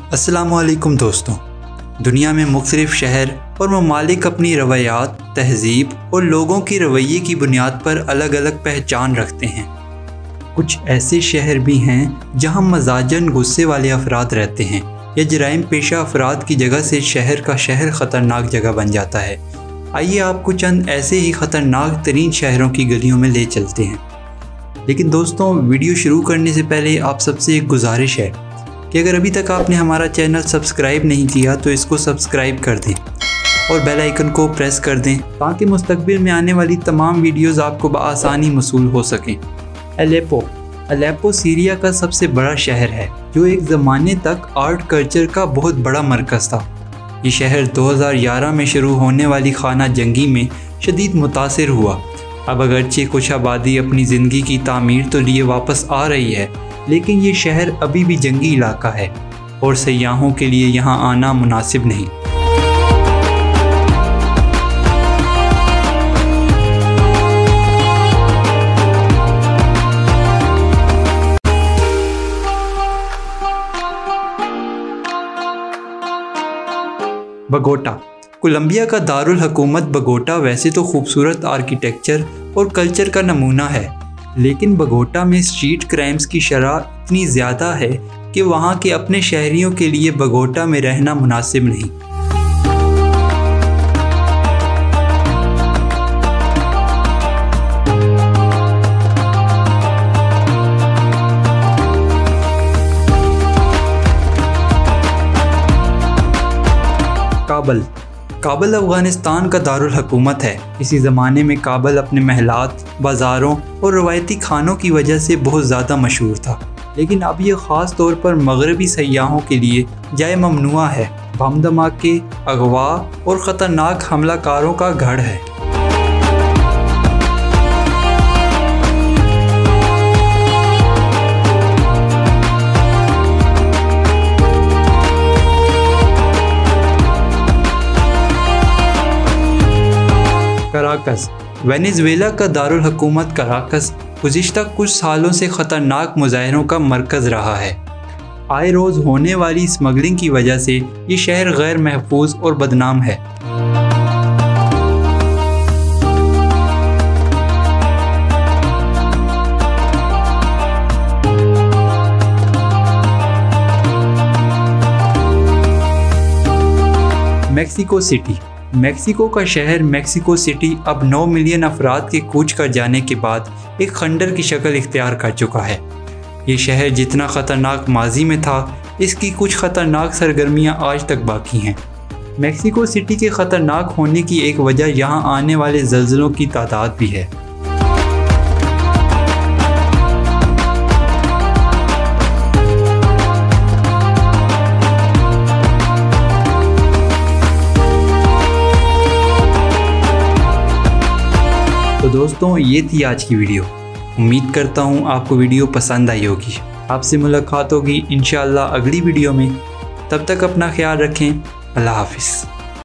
अस्सलामुअलैकुम दोस्तों। दुनिया में मुख्तलिफ शहर और ममालिक अपनी रवायात, तहज़ीब और लोगों की रवैये की बुनियाद पर अलग अलग पहचान रखते हैं। कुछ ऐसे शहर भी हैं जहां मजाजन गुस्से वाले अफराद रहते हैं या जराइम पेशा अफराद की जगह से शहर का शहर ख़तरनाक जगह बन जाता है। आइए आपको चंद ऐसे ही ख़तरनाक तरीन शहरों की गलियों में ले चलते हैं। लेकिन दोस्तों, वीडियो शुरू करने से पहले आप सबसे एक गुजारिश है कि अगर अभी तक आपने हमारा चैनल सब्सक्राइब नहीं किया तो इसको सब्सक्राइब कर दें और बेल आइकन को प्रेस कर दें ताकि मुस्तकबिल में आने वाली तमाम वीडियोस आपको बआसानी मसूल हो सकें। अलेप्पो सीरिया का सबसे बड़ा शहर है जो एक ज़माने तक आर्ट कल्चर का बहुत बड़ा मरकज़ था। ये शहर 2011 में शुरू होने वाली खाना जंगी में शदीद मुतासिर हुआ। अब अगरचे कुछ आबादी अपनी ज़िंदगी की तामीर तो लिए वापस आ रही है, लेकिन ये शहर अभी भी जंगी इलाका है और सयाहों के लिए यहाँ आना मुनासिब नहीं। बगोटा कोलंबिया का दारुल हुकूमत बगोटा वैसे तो खूबसूरत आर्किटेक्चर और कल्चर का नमूना है, लेकिन बगोटा में स्ट्रीट क्राइम्स की शरह इतनी ज़्यादा है कि वहाँ के अपने शहरियों के लिए बगोटा में रहना मुनासिब नहीं। काबल अफ़गानिस्तान का दारुल हुकूमत है। इसी ज़माने में काबल अपने महलात, बाज़ारों और रवायती खानों की वजह से बहुत ज़्यादा मशहूर था, लेकिन अब ये ख़ास तौर पर मगरबी सयाहों के लिए जाए ममनुआ है। बम धमाके, अगवा और ख़तरनाक हमलाकारों का गढ़ है। कराकस वेनेज़ुएला का दारुल हुकूमत कराकस गुज़िश्ता कुछ सालों से ख़तरनाक मुज़ाहरों का मरकज़ रहा है। आए रोज़ होने वाली स्मगलिंग की वजह से ये शहर गैर महफूज और बदनाम है। मेक्सिको का शहर मेक्सिको सिटी अब 9 मिलियन अफराद के कूच कर जाने के बाद एक खंडर की शक्ल इख्तियार कर चुका है। ये शहर जितना ख़तरनाक माजी में था, इसकी कुछ ख़तरनाक सरगर्मियाँ आज तक बाकी हैं। मेक्सिको सिटी के ख़तरनाक होने की एक वजह यहाँ आने वाले ज़लज़लों की तादाद भी है। तो दोस्तों, ये थी आज की वीडियो। उम्मीद करता हूँ आपको वीडियो पसंद आई होगी। आपसे मुलाकात होगी इंशाअल्लाह अगली वीडियो में। तब तक अपना ख्याल रखें। अल्लाह हाफ़िज़।